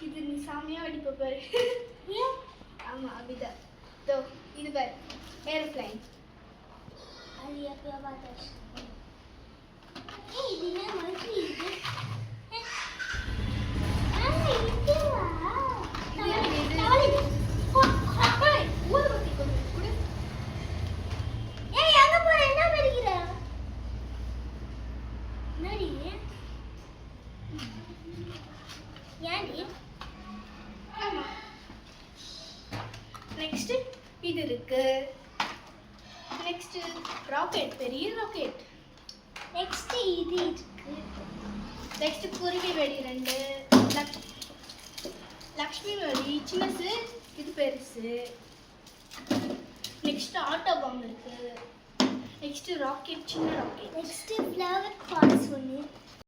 இது நீ சாமியா அடிப்ப பாரு. ஆமா அப்படிதான். தோ இது பாரு ஏரோப்ளைன். அது எப்போ பார்த்தாச்சு. இது என்ன மாதிரி இது? நெக்ஸ்ட் இது இருக்கு. நெக்ஸ்ட் ராக்கெட், பெரிய ராக்கெட். நெக்ஸ்ட் இது இருக்கு. நெக்ஸ்ட் குருவி வெடி 2. லக்ஷ்மி வெடி சின்னது, இது பெருசு. நெக்ஸ்ட் ஆட்டோ பாம் இருக்கு. நெக்ஸ்ட் ராக்கெட், சின்ன ராக்கெட். நெக்ஸ்ட் ஃப்ளவர் கார்ட்ஸ் ஒன்று